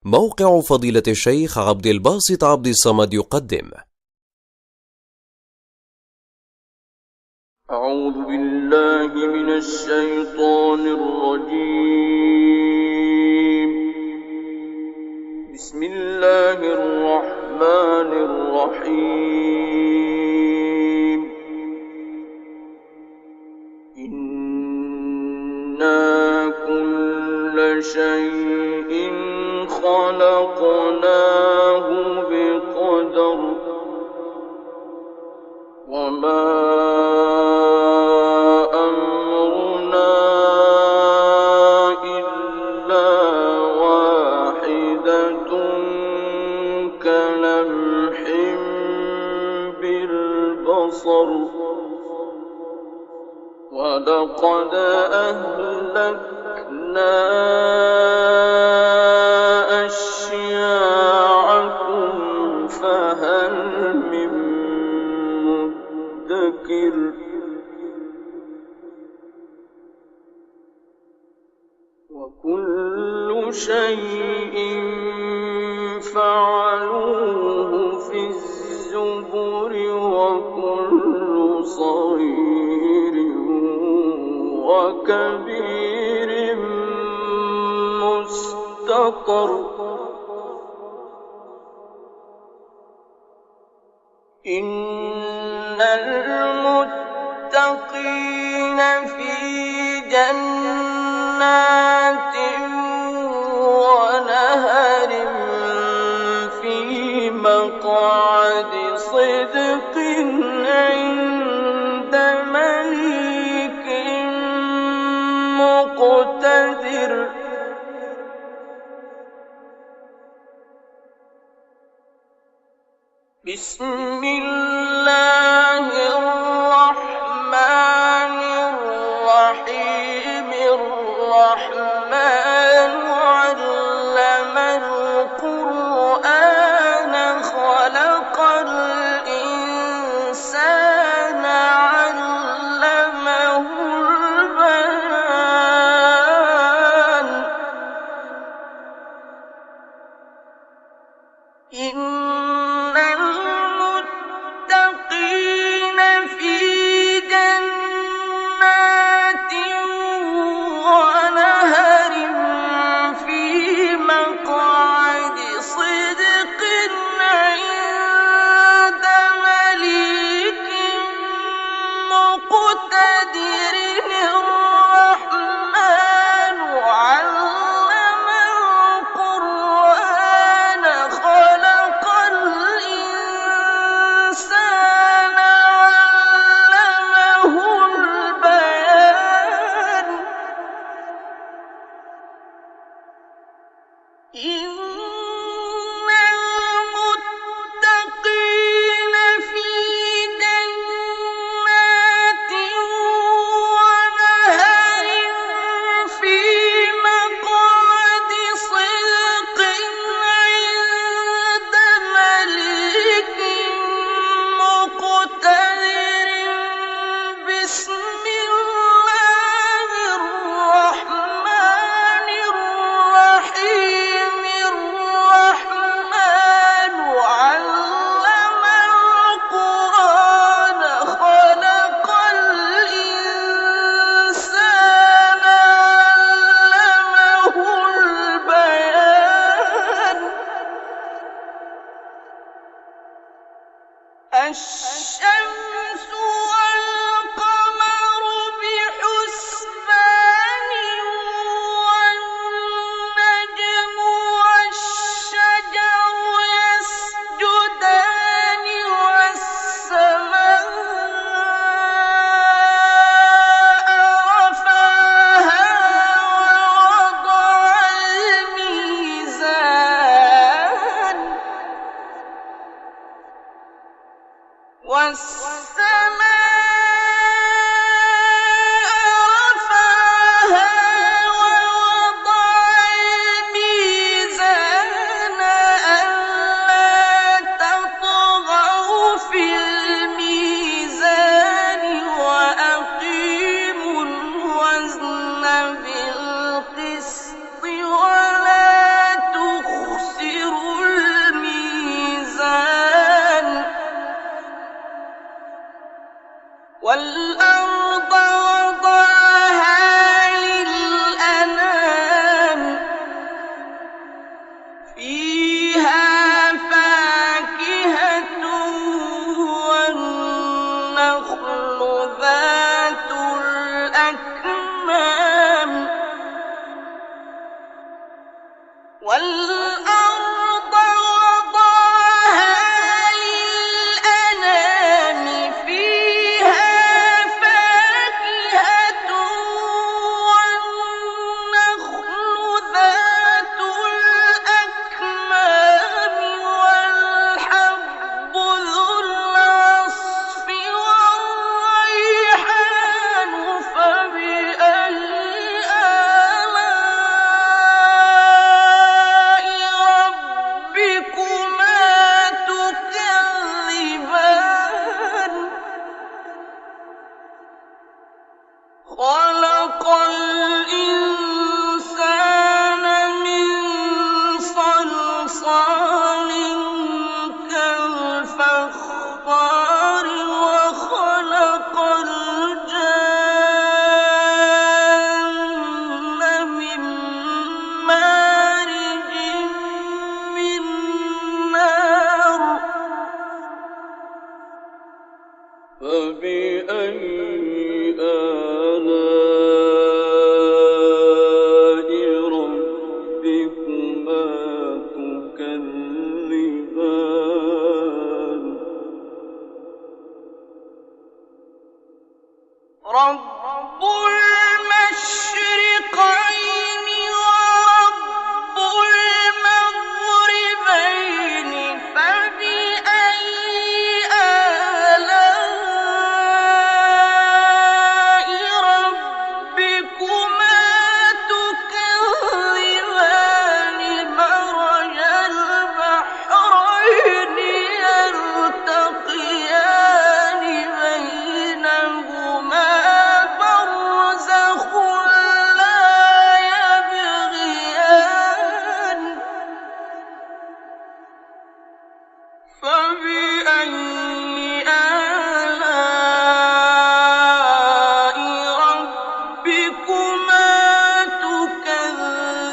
موقع فضيلة الشيخ عبد الباسط عبد الصمد يقدم. أعوذ بالله من الشيطان الرجيم. بسم الله الرحمن الرحيم. إنا كل شيء خلقناه بقدر وما أمرنا إلا واحدة كلمح بالبصر ولقد أهلكنا أشياعكم فهل من مدكر وكل شيء فعلوه في الزبر وكل صغير وكبير مستطر. إن المتقين في جنات ونهر في مقعد صدق عند مليك مقتدر. بسم الله الرحمن الرحيم. الرحمن علم القرآن خلق الإنسان علمه البيان. إن المتقين في جنات ونهر في مقعد صدق عند مليك مقتدر. الرحمن علم القرآن خلق الإنسان علمه البيان. إن المتقين في جنات ونهر في مقعد صدق عند مليك مقتدر. بسم الله الرحمن الرحيم. الرحمن علم القرآن خلق الإنسان علمه البيان. الشمس والقمر بحسبان والنجم والشجر يسجدان والسماء رفعها ووضع الميزان والأرض وضعها للأنام فيها فاكهة والنخل ذات الأكمام والحب ذو العصف والريحان فبأي ربكما تكذبان خلق الإنسان من صلصال كالفخار وخلق الجن من مارج من نار فبأي آلاء ربكما تكذبان رب المشرقين ورب المغربين فبأي آلاء ربكما تكذبان مرج البحرين يلتقيان بينهما برزخ لا يبغيان فبأي آلاء ربكما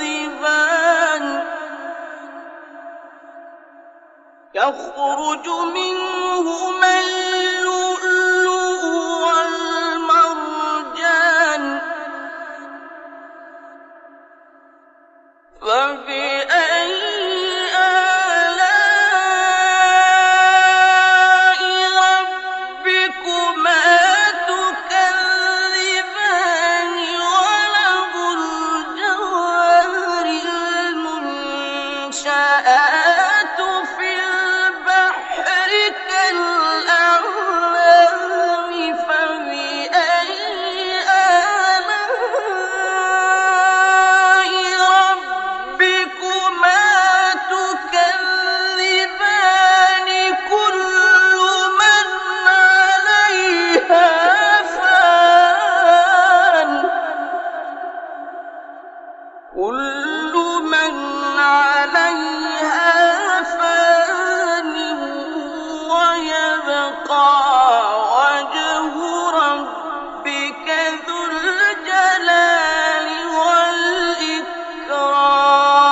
تكذبان يخرج منهما اللؤلؤ والمرجان فبأي آلاء ربكما تكذبان وله الجوار المنشآت في البحر كالأعلام فبأي آلاء ربكما تكذبان كل من عليها فان كل من عليها فان ويبقى وجه ربك ذو الجلال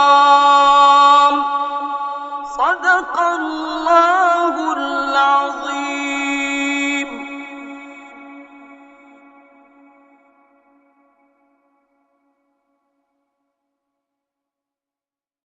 والإكرام صدق الله العظيم